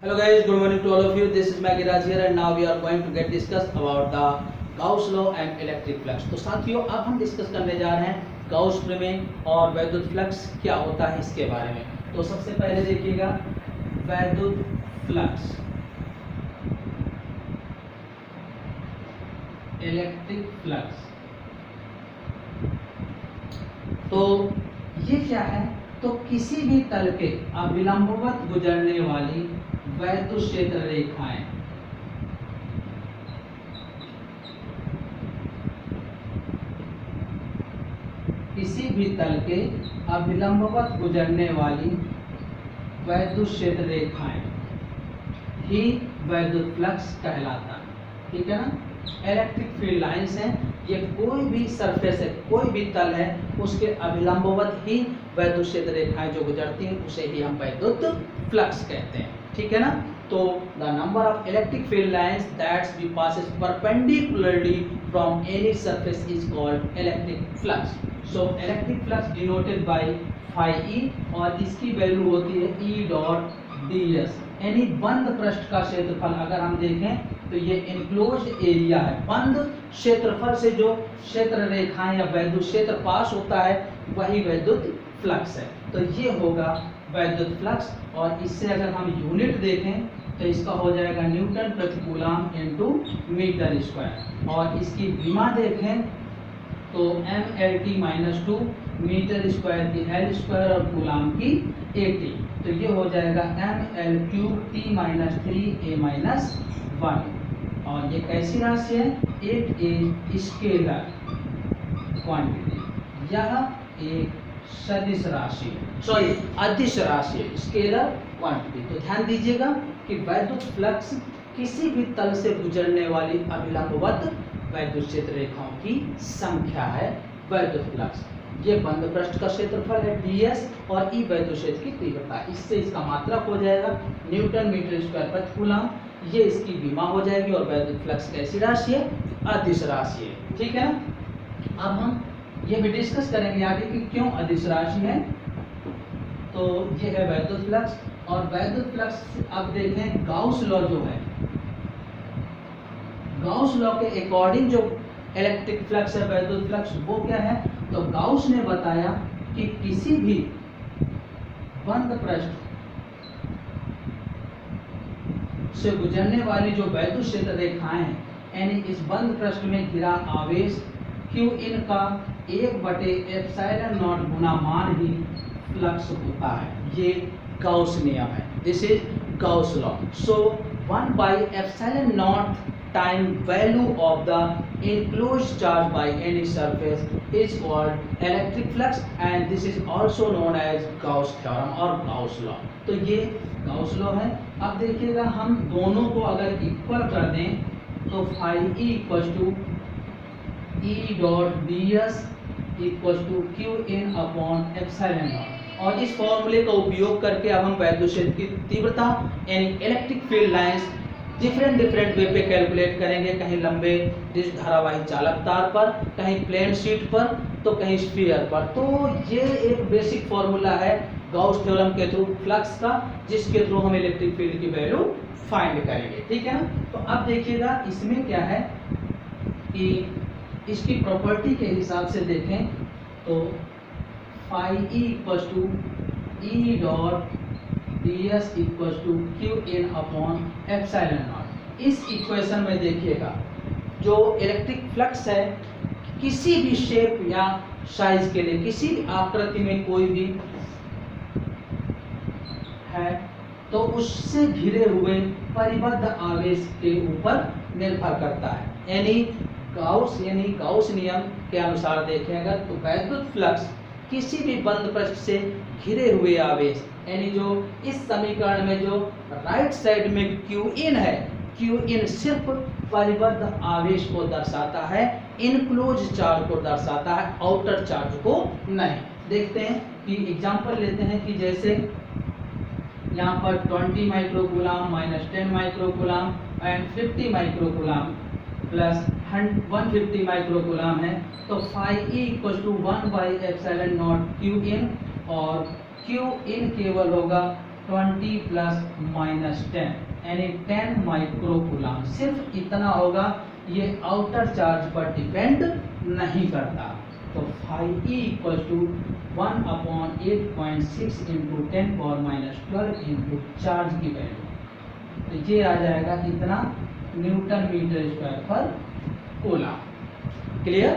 Hello guys, good morning to all of you. This is Maggie Raj here and now we are going to get discuss about the Gauss law and electric flux. तो साथियों अब हम discuss करने जा रहे हैं Gauss प्रमेय और वैद्युत फ्लक्स क्या होता है इसके बारे में। तो सबसे पहले देखिएगा वैद्युत फ्लक्स, इलेक्ट्रिक फ्लक्स। तो ये क्या है? तो किसी भी तल के अविलंबवत गुजरने वाली वैद्युत क्षेत्र रेखाएं किसी भी तल के अविलंबवत गुजरने वाली वैद्युत क्षेत्र रेखाएं ही वैद्युत फ्लक्स कहलाता है। ठीक है ना। इलेक्ट्रिक फील्ड लाइंस हैं, ये कोई भी सरफेस है, कोई भी तल है, उसके अभिलंबवत ही वैद्युत क्षेत्र रेखाएं जो गुजरती हैं उसे ही हम वैद्युत फ्लक्स कहते हैं। ठीक है ना। तो the number of electric field lines that's be passes perpendicularly from any surface is called electric flux. So electric flux denoted by phi E और इसकी वैल्यू होती है ई डॉट डी एस। यानी बंद पृष्ठ का क्षेत्रफल अगर हम देखें तो ये इनक्लोज्ड एरिया है। बंद क्षेत्रफल से जो क्षेत्र रेखाएं या वैद्युत क्षेत्र पास होता है वही वैद्युत फ्लक्स है। तो ये होगा वैद्युत फ्लक्स। और इससे अगर हम यूनिट देखें तो इसका हो जाएगा न्यूटन प्रति कूलम इनटू मीटर स्क्वायर। और इसकी विमा देखें तो mLt-2 मीटर स्क्वायर की एल स्क्वायर और कूलम की 80। तो ये हो जाएगा mL3T-3A-1। और ये कैसी राशि है? It is scalar quantity. यह एक सदिश राशि है, सॉरी अदिश राशि है, स्केलर क्वांटिटी। तो ध्यान दीजिएगा कि वैद्युत फ्लक्स किसी भी तल से गुजरने वाली अभिलंबवत वैद्युत क्षेत्र रेखाओं की संख्या है वैद्युत फ्लक्स। ये बंद पृष्ठ का क्षेत्रफल है ds और ई वैद्युत क्षेत्र की तीव्रता। इससे इसका मात्रक हो जाएगा न्यूटन मीटर स्क्वायर प्रति कूलम। ये इसकी विमा हो जाएगी। और वैद्युत फ्लक्स कैसी राशि है? अदिश राशि है। ठीक है ना। अब हम ये भी डिस्कस करेंगे आगे कि क्यों अदिश राशि है। तो ये है वैद्युत फ्लक्स। और वैद्युत फ्लक्स अब देखें गाउस लॉ जो है, गाउस लॉ के अकॉर्डिंग जो इलेक्ट्रिक फ्लक्स है वैद्युत फ्लक्स वो क्या है? तो गाउस ने बताया कि किसी भी बंद पृष्ठ से गुजरने वाली जो वैद्युत क्षेत्र रेखाएं हैं, यानी इस बंद पृष्ठ में घिरा आवेश Q इन का 1/ε0 गुना मान ही फ्लक्स होता है। ये गाउस नियम है। This is Gauss law. So 1/ε0 time value of the enclosed charge by any surface is called electric flux and this is also known as Gauss theorem और Gauss law। तो ये Gauss law है। अब देखिएगा हम दोनों को अगर इक्वल कर दें तो phi E equal to E dot D S equal to Q in upon epsilon naught. और इस फॉर्मूले का उपयोग करके अब हम वैद्युत क्षेत्र की तीव्रता यानी electric field lines different way पे कैलकुलेट करेंगे। कहीं लंबे धारावाही चालक तार पर, कहीं प्लेन शीट पर, तो कहीं स्फीयर पर। तो ये एक बेसिक फॉर्मूला है गाउस थ्योरम के थ्रू फ्लक्स का, जिसके थ्रू हम इलेक्ट्रिक फील्ड की वैल्यू फाइंड करेंगे। ठीक है ना। तो अब देखिएगा इसमें क्या है कि इसकी प्रॉपर्टी के हिसाब से देखें तो phi E equal to E dot ds equal to Q in upon epsilon naught. इस इक्वेशन में देखिएगा जो इलेक्ट्रिक फ्लक्स है किसी भी शेप या साइज के लिए, किसी भी आकृति में कोई भी है तो उससे घिरे हुए परिबद्ध आवेश के ऊपर निर्भर करता है। यानी गाउस नियम के अनुसार देखेंगे तो वैद्युत फ्लक्स किसी भी बंद पृष्ठ से घिरे हुए आवेश, यानी जो इस समीकरण में जो राइट साइड में क्यू इन है, क्यू इन सिर्फ परिबद्ध आवेश को दर्शाता है, इनक्लोज चार्ज को दर्शाता है, आउटर चार्ज को नहीं। देखते हैं कि एग्जांपल लेते हैं कि जैसे यहाँ पर 20 microcoulomb minus 10 microcoulomb and 50 microcoulomb plus 150 microcoulomb है। तो phi E equal to 1/ε0 q in और क्यू इन केवल होगा 20 प्लस माइनस 10 यानी 10 माइक्रोकूलम। सिर्फ इतना होगा, ये आउटर चार्ज पर डिपेंड नहीं करता। तो phi E equal to 1/8.6 into 10⁻12 into charge की वैल्यू, तो ये आ जाएगा इतना न्यूटन मीटर स्क्वायर पर कूलम। क्लियर?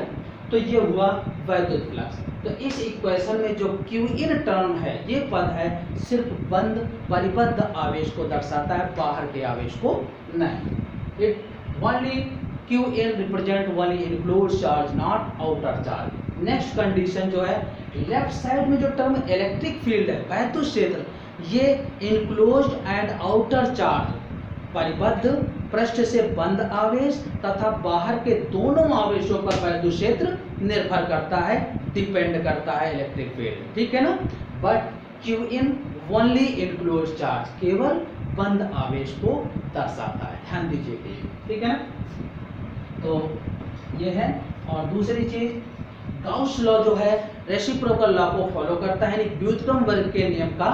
तो ये हुआ वैद्युत फ्लक्स। तो इस इक्वेशन में जो क्यू इन टर्म है, ये पद है सिर्फ बंद परिबद्ध आवेश को दर्शाता है, बाहर के आवेश को नहीं। It only Q in represent only enclosed charge, not outer charge. Next condition जो है, लेफ्ट साइड में जो टर्म इलेक्ट्रिक फील्ड है, वैद्युत क्षेत्र, ये इनक्लोज्ड एंड आउटर चार्ज, परिबद्ध पृष्ठ से बंद आवेश तथा बाहर के दोनों आवेशों पर वैद्युत क्षेत्र निर्भर करता है, डिपेंड करता है इलेक्ट्रिक फील्ड। ठीक है ना? But Q in only enclosed charge, केवल बंद आवेश को दर्शाता है, ध्यान दीजिए। ठीक है ना? तो ये है। और दूसरी चीज, गाउस लॉ जो है रेसिप्रोकल लॉ को फॉलो करता है, यानी व्युत्क्रम वर्ग के नियम का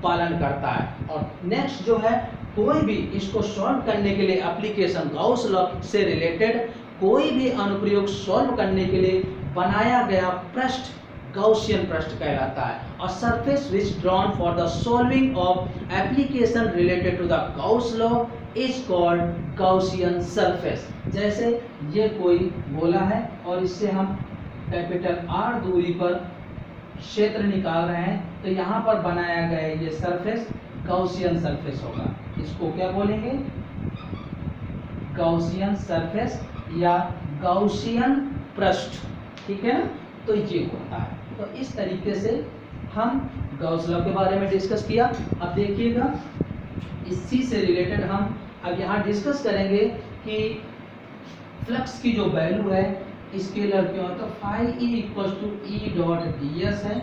पालन करता है। और नेक्स्ट जो है, कोई भी इसको सॉल्व करने के लिए एप्लीकेशन, गाउस लॉ से रिलेटेड कोई भी अनुप्रयोग सॉल्व करने के लिए बनाया गया पृष्ठ गाउसियन पृष्ठ कहलाता है। और surface which drawn for the solving of application related to the Gauss law is called Gaussian surface. जैसे ये कोई गोला है और इससे हम कैपिटल आर दूरी पर क्षेत्र निकाल रहे हैं, तो यहाँ पर बनाया गया ये सरफेस गाउसियन सरफेस होगा। इसको क्या बोलेंगे? गाउसियन सरफेस या गाउसियन पृष्ठ। ठीक है ना? तो ये होता है। तो इस तरीके से हम गाउस लॉ के बारे में डिस्कस किया। अब देखिएगा, इसी से रिलेटेड हम अब यहाँ डिस्कस करेंगे कि फ्लक्स की जो वैल्यू है स्केलर क्यों है। तो phi E equal to E dot D S है,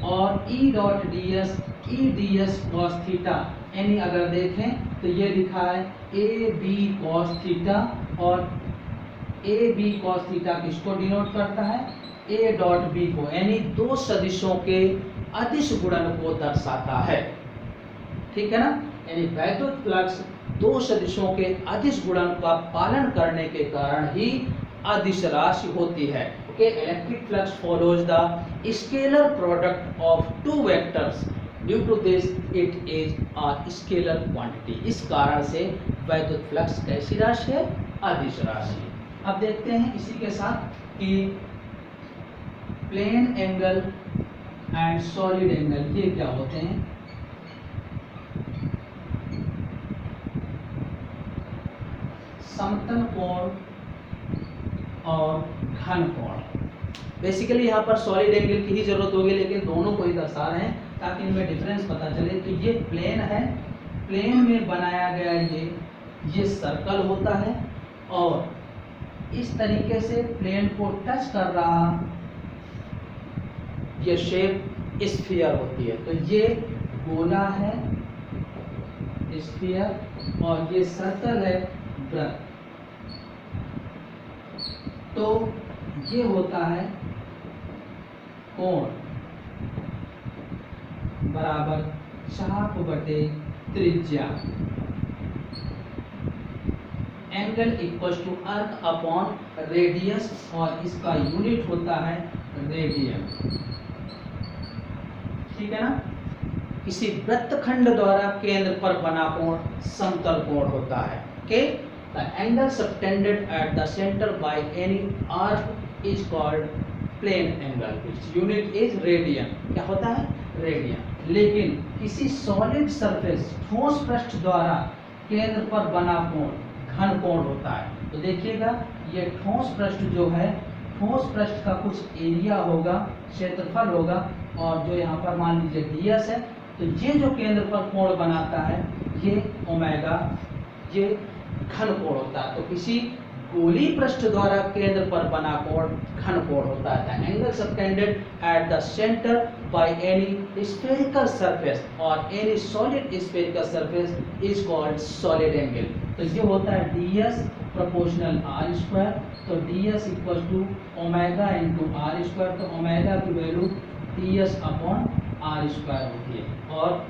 और E dot D S E D S cos theta, यानी अगर देखें तो ये लिखा है ए बी कॉस थीटा, और ए बी कॉस थीटा किसको डिनोट करता है? ए डॉट बी को, यानी दो सदिशों के अदिश गुणन को दर्शाता है। ठीक है ना? यानी वैद्युत फ्लक्स दो सदिशों के अदिश गुणन का पालन करने के कारण ही अदिश राशि होती है। Okay, electric flux follows the scalar product of two vectors, due to this it is a scalar quantity. इस कारण से वैद्युत फ्लक्स कैसी राशि है? अदिश राशि। अब देखते हैं इसी के साथ कि plane angle and solid angle ये क्या होते हैं। समतल कोण और घन कोण। बेसिकली यहाँ पर सॉलिड एंगल की ही जरूरत होगी, लेकिन दोनों को ही दर्शा रहे हैं ताकि इनमें डिफरेंस पता चले। तो ये प्लेन है, प्लेन में बनाया गया ये सर्कल होता है, और इस तरीके से प्लेन को टच कर रहा ये शेप स्फीयर होती है। तो ये गोला है स्फीयर, और ये सर्कल है वृत्त। तो ये होता है कोण बराबर चाप बटे त्रिज्या, एंगल इक्वल टू अर्क अपॉन रेडियस, और इसका यूनिट होता है रेडियन। ठीक है ना? किसी वृत्तखंड द्वारा केंद्र पर बना कोण समतल कोण होता है। Okay, the angle subtended at the centre by any arc is called plane angle, its unit is radian. क्या होता है? रेडियन। लेकिन किसी सॉलिड सरफेस ठोस पृष्ठ द्वारा केंद्र पर बना कोण घन कोण होता है। तो देखिएगा, ये ठोस पृष्ठ जो है, ठोस पृष्ठ का कुछ एरिया होगा, क्षेत्रफल होगा, और जो यहाँ पर मान लीजिए ds है, तो ये जो केंद्र पर कोण बनाता है ये ओमेगा, ये घन कोण होता है। तो किसी गोली पृष्ठ द्वारा केंद्र पर बना कोण घन कोण होता है। Angle subtended at the centre by any spherical surface और any solid spherical surface is called solid angle. तो ये होता है ds प्रोपोर्शनल r स्क्वायर। तो ds equal to omega into r square. तो ओमेगा की value ds upon are square होती है, और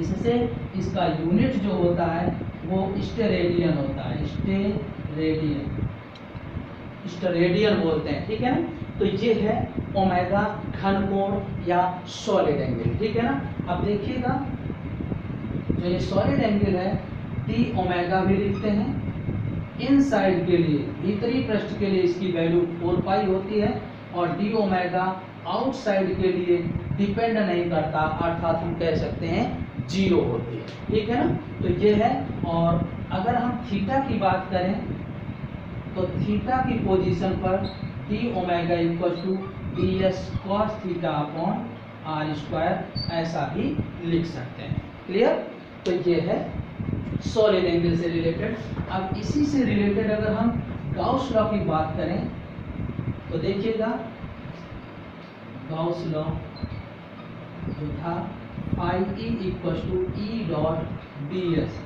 इससे इसका यूनिट जो होता है वो स्टेरेडियन होता है, स्टेरेडियन बोलते हैं, ठीक है ना। तो ये है ओमेगा घन कोण या सॉलिड एंगल, ठीक है ना। अब देखिएगा जो ये सॉलिड एंगल है डी ओमेगा भी लिखते हैं, इनसाइड के लिए भीतरी पृष्ठ के लिए इसकी वैल्यू 4 पाई होती है, और डी ओमेगा आउटसाइड के लिए डिपेंड नहीं करता, अर्थात हम कह सकते हैं 0 होती है, ठीक है ना। तो ये है। और अगर हम थीटा की बात करें तो थीटा की पोजीशन पर D omega equal to D S cos theta upon are square ऐसा भी लिख सकते हैं, क्लियर। तो ये है सॉलिड एंगल से रिलेटेड। अब इसी से रिलेटेड अगर हम गाउस लॉ की बात करें तो देखिएगा गाउस लॉ जो था phi E equal to E dot D S,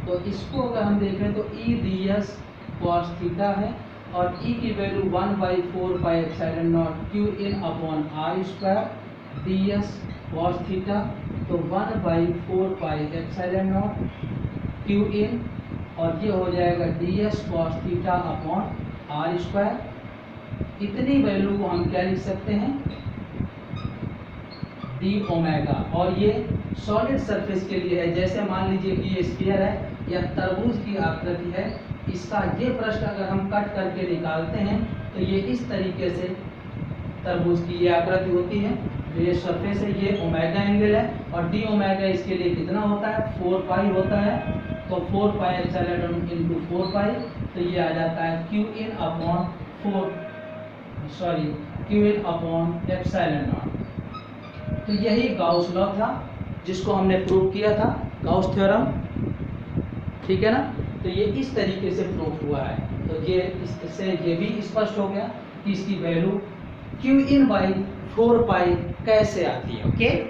तो इसको अगर हम देखें तो E D S cos theta है, और ई की value 1/4 pi epsilon naught Q in upon are square D S cos theta, तो 1/4 pi epsilon naught Q in, और ये हो जाएगा D S cos theta upon are square. इतनी value को हम क्या लिख सकते हैं, डी ओमेगा। और ये सॉलिड सरफेस के लिए है, जैसे मान लीजिए कि ये स्फीयर है या तरबूज की आकृति है, इसका ये पृष्ठ अगर हम कट करके निकालते हैं तो ये इस तरीके से तरबूज की ये आकृति होती है। जो ये सरफेस है ये ओमेगा एंगल है, और डी ओमेगा इसके लिए कितना होता है, 4 पाई होता है। तो 4 पाई एप्सिलॉन इनटू 4 पाई, तो ये आ जाता है Q in upon epsilon not. तो यही गाउस लॉ था जिसको हमने प्रूव किया था, गाउस थ्योरम, ठीक है ना। तो ये इस तरीके से प्रूव हुआ है। तो ये इससे ये भी स्पष्ट हो गया कि इसकी वैल्यू क्यू इन बाई 4 पाई कैसे आती है, ओके।